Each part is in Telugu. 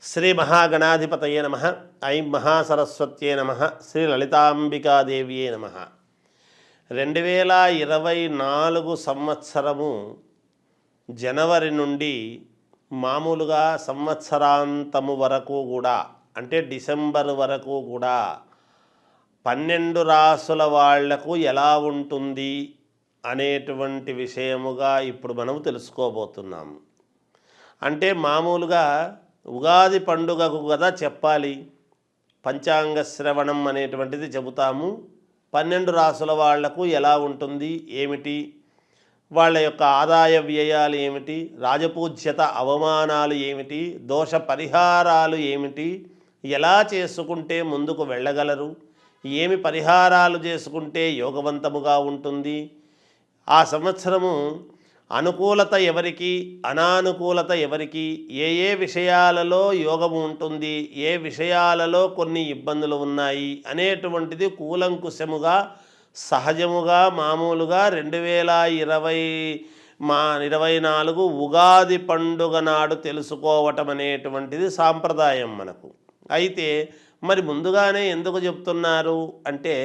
శ్రీ మహాగణాధిపతయే నమః. ఐం మహాసరస్వత్యే నమః. శ్రీ లలితాంబికాదేవియే నమః. 2024 సంవత్సరము జనవరి నుండి మామూలుగా సంవత్సరాంతము వరకు కూడా, అంటే డిసెంబర్ వరకు కూడా 12 రాసుల వాళ్లకు ఎలా ఉంటుంది అనేటువంటి విషయముగా ఇప్పుడు మనం తెలుసుకోబోతున్నాము. అంటే మామూలుగా ఉగాది పండుగకు కదా చెప్పాలి, పంచాంగ శ్రవణం అనేటువంటిది చెబుతాము. 12 రాసుల వాళ్లకు ఎలా ఉంటుంది, ఏమిటి, వాళ్ళ యొక్క ఆదాయ వ్యయాలు ఏమిటి, రాజపూజ్యత అవమానాలు ఏమిటి, దోష పరిహారాలు ఏమిటి, ఎలా చేసుకుంటే ముందుకు వెళ్ళగలరు, ఏమి పరిహారాలు చేసుకుంటే యోగవంతముగా ఉంటుంది, ఆ సంవత్సరము అనుకూలత ఎవరికి, అనానుకూలత ఎవరికి, ఏ విషయాలలో యోగము ఉంటుంది, ఏ విషయాలలో కొన్ని ఇబ్బందులు ఉన్నాయి అనేటువంటిది కూలంకుశముగా సహజముగా మామూలుగా 2024 ఉగాది పండుగ నాడు తెలుసుకోవటం అనేటువంటిది సాంప్రదాయం మనకు. అయితే మరి ముందుగానే ఎందుకు చెప్తున్నారు అంటే,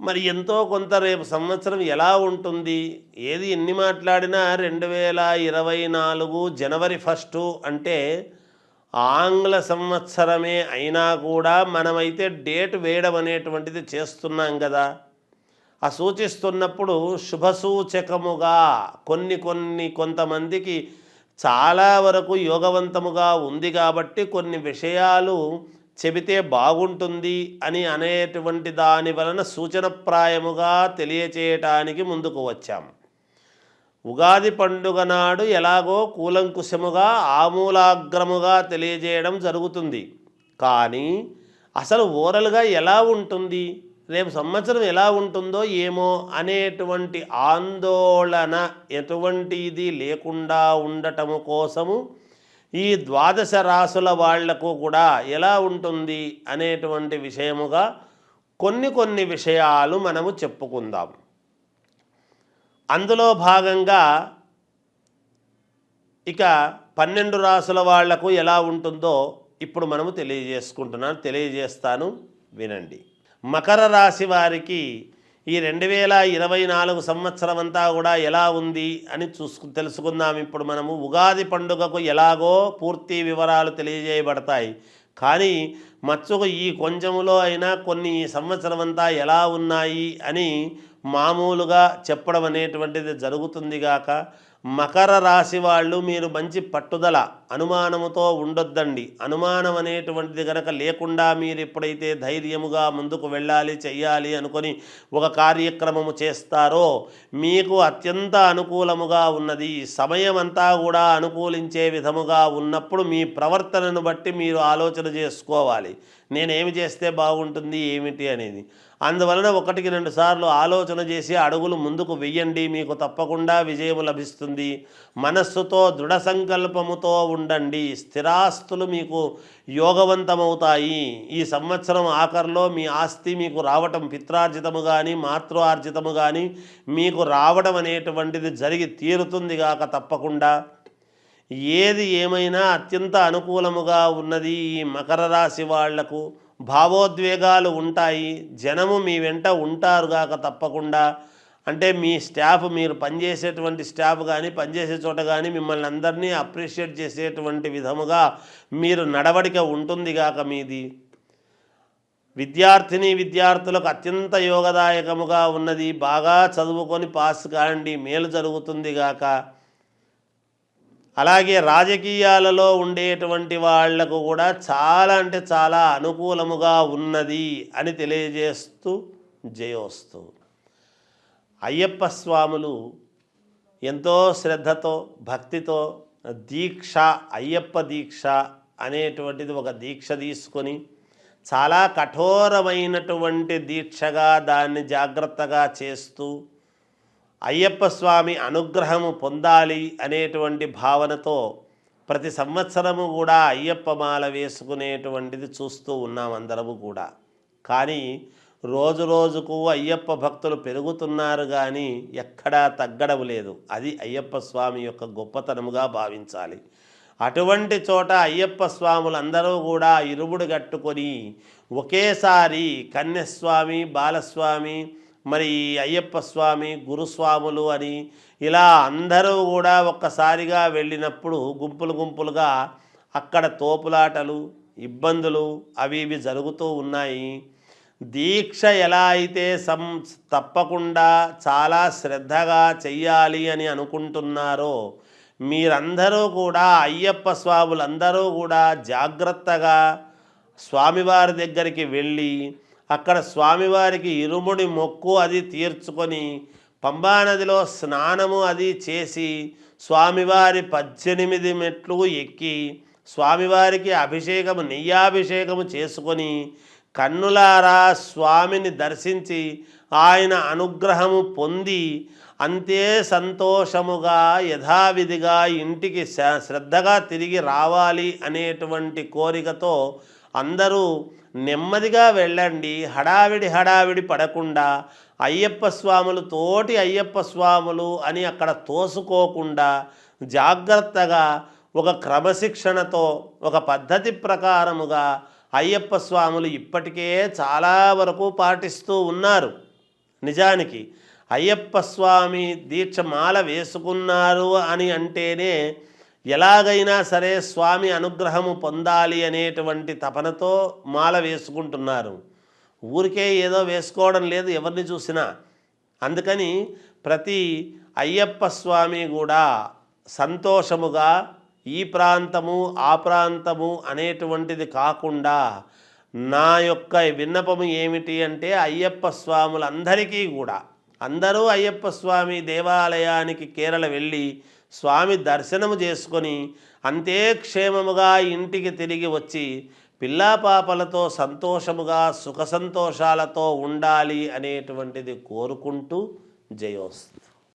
మరి ఎంతో కొంత రేపు సంవత్సరం ఎలా ఉంటుంది, ఏది ఎన్ని మాట్లాడినా 2024 జనవరి 1 అంటే ఆంగ్ల సంవత్సరమే అయినా కూడా మనమైతే డేట్ వేయడం అనేటువంటిది చేస్తున్నాం కదా. ఆ సూచిస్తున్నప్పుడు శుభసూచకముగా కొంతమందికి చాలా వరకు యోగవంతముగా ఉంది కాబట్టి కొన్ని విషయాలు చెబితే బాగుంటుంది అని అనేటువంటి దాని వలన సూచనప్రాయముగా తెలియచేయటానికి ముందుకు వచ్చాం. ఉగాది పండుగ నాడు ఎలాగో కూలంకుశముగా ఆమూలాగ్రముగా తెలియజేయడం జరుగుతుంది. కానీ అసలు ఓరల్గా ఎలా ఉంటుంది, రేపు సంవత్సరం ఎలా ఉంటుందో ఏమో అనేటువంటి ఆందోళన ఎటువంటిది లేకుండా ఉండటము కోసము ఈ 12 రాసుల వాళ్లకు కూడా ఎలా ఉంటుంది అనేటువంటి విషయముగా కొన్ని విషయాలు మనము చెప్పుకుందాం. అందులో భాగంగా ఇక 12 రాసుల వాళ్లకు ఎలా ఉంటుందో ఇప్పుడు మనము తెలియజేస్తాను, వినండి. మకర రాశి వారికి ఈ 2024 సంవత్సరం అంతా కూడా ఎలా ఉంది అని తెలుసుకుందాం. ఇప్పుడు మనము ఉగాది పండుగకు ఎలాగో పూర్తి వివరాలు తెలియజేయబడతాయి, కానీ మచ్చుకు ఈ కొంచెములో అయినా కొన్ని ఈ సంవత్సరం అంతా ఎలా ఉన్నాయి అని మామూలుగా చెప్పడం అనేటువంటిది జరుగుతుంది గాక. మకర రాశి వాళ్ళు మీరు మంచి పట్టుదల, అనుమానముతో ఉండొద్దండి. అనుమానం అనేటువంటిది కనుక లేకుండా మీరు ఎప్పుడైతే ధైర్యముగా ముందుకు వెళ్ళాలి, చెయ్యాలి అనుకొని ఒక కార్యక్రమము చేస్తారో మీకు అత్యంత అనుకూలముగా ఉన్నది. సమయం అంతా కూడా అనుకూలించే విధముగా ఉన్నప్పుడు మీ ప్రవర్తనను బట్టి మీరు ఆలోచన చేసుకోవాలి, నేనేమి చేస్తే బాగుంటుంది ఏమిటి అనేది. అందువలన 1-2 సార్లు ఆలోచన చేసి అడుగులు ముందుకు వెయ్యండి, మీకు తప్పకుండా విజయం లభిస్తుంది. మనస్సుతో దృఢ సంకల్పముతో ఉండండి, స్థిరాస్తులు మీకు యోగవంతమవుతాయి. ఈ సంవత్సరం ఆఖరిలో మీ ఆస్తి మీకు రావటం, పిత్రార్జితము కానీ మాతృఆర్జితము కానీ మీకు రావడం అనేటువంటిది జరిగి తీరుతుంది గాక తప్పకుండా. ఏది ఏమైనా అత్యంత అనుకూలముగా ఉన్నది ఈ మకర రాశి వాళ్లకు. భావోద్వేగాలు ఉంటాయి, జనము మీ వెంట ఉంటారు గాక తప్పకుండా. అంటే మీ స్టాఫ్, మీరు పనిచేసేటువంటి స్టాఫ్ కానీ పనిచేసే చోట కానీ మిమ్మల్ని అందరినీ అప్రిషియేట్ చేసేటువంటి విధముగా మీరు నడవడిక ఉంటుంది గాక మీది. విద్యార్థులకు అత్యంత యోగదాయకముగా ఉన్నది. బాగా చదువుకొని పాస్ కాండి, మేలు జరుగుతుంది గాక. అలాగే రాజకీయాలలో ఉండేటువంటి వాళ్లకు కూడా చాలా అంటే చాలా అనుకూలముగా ఉన్నది అని తెలియజేస్తూ జయోస్తు. అయ్యప్ప స్వాములు ఎంతో శ్రద్ధతో భక్తితో దీక్ష, అయ్యప్ప దీక్ష అనేటువంటిది ఒక దీక్ష తీసుకొని చాలా కఠోరమైనటువంటి దీక్షగా దాన్ని జాగ్రత్తగా చేస్తూ అయ్యప్ప స్వామి అనుగ్రహము పొందాలి అనేటువంటి భావనతో ప్రతి సంవత్సరము కూడా అయ్యప్ప మాల వేసుకునేటువంటిది చూస్తూ ఉన్నాం అందరము కూడా. కానీ రోజు రోజుకు అయ్యప్ప భక్తులు పెరుగుతున్నారు కానీ ఎక్కడా తగ్గడం లేదు. అది అయ్యప్ప స్వామి యొక్క గొప్పతనముగా భావించాలి. అటువంటి చోట అయ్యప్ప స్వాములందరూ కూడా ఇరుముడు కట్టుకొని ఒకేసారి కన్యస్వామి, బాలస్వామి, మరి అయ్యప్ప స్వామి, గురుస్వాములు అని ఇలా అందరూ కూడా ఒక్కసారిగా వెళ్ళినప్పుడు గుంపులు గుంపులుగా అక్కడ తోపులాటలు, ఇబ్బందులు అవి ఇవి జరుగుతూ ఉన్నాయి. దీక్ష ఎలా అయితే తప్పకుండా చాలా శ్రద్ధగా చెయ్యాలి అని అనుకుంటున్నారో మీరందరూ కూడా అయ్యప్ప స్వాములందరూ కూడా జాగ్రత్తగా స్వామివారి దగ్గరికి వెళ్ళి అక్కడ స్వామివారికి ఇరుముడి మొక్కు అది తీర్చుకొని పంబానదిలో స్నానము అది చేసి స్వామివారి 18 మెట్లు ఎక్కి స్వామివారికి అభిషేకము, నెయ్యాభిషేకము చేసుకొని కన్నులారా స్వామిని దర్శించి ఆయన అనుగ్రహము పొంది అంతే సంతోషముగా యథావిధిగా ఇంటికి శ్రద్ధగా తిరిగి రావాలి అనేటువంటి కోరికతో అందరూ నెమ్మదిగా వెళ్ళండి. హడావిడి పడకుండా అయ్యప్ప స్వాములు తోటి అయ్యప్ప స్వాములు అని అక్కడ తోసుకోకుండా జాగ్రత్తగా ఒక క్రమశిక్షణతో ఒక పద్ధతి ప్రకారముగా అయ్యప్ప స్వాములు ఇప్పటికే చాలా వరకు పాటిస్తూ ఉన్నారు. నిజానికి అయ్యప్ప స్వామి దీక్ష మాల వేసుకున్నారు అని అంటేనే ఎలాగైనా సరే స్వామి అనుగ్రహము పొందాలి అనేటువంటి తపనతో మాల వేసుకుంటున్నారు. ఊరికే ఏదో వేసుకోవడం లేదు ఎవరిని చూసినా. అందుకని ప్రతి అయ్యప్ప స్వామి కూడా సంతోషముగా ఈ ప్రాంతము ఆ ప్రాంతము అనేటువంటిది కాకుండా నా యొక్క విన్నపము ఏమిటి అంటే అయ్యప్ప స్వాములందరికీ కూడా అందరూ అయ్యప్ప స్వామి దేవాలయానికి కేరళ వెళ్ళి స్వామి దర్శనము చేసుకొని అంతే క్షేమముగా ఇంటికి తిరిగి వచ్చి పిల్లాపాపలతో సంతోషముగా సుఖ సంతోషాలతో ఉండాలి అనేటువంటిది కోరుకుంటూ జయోస్తు.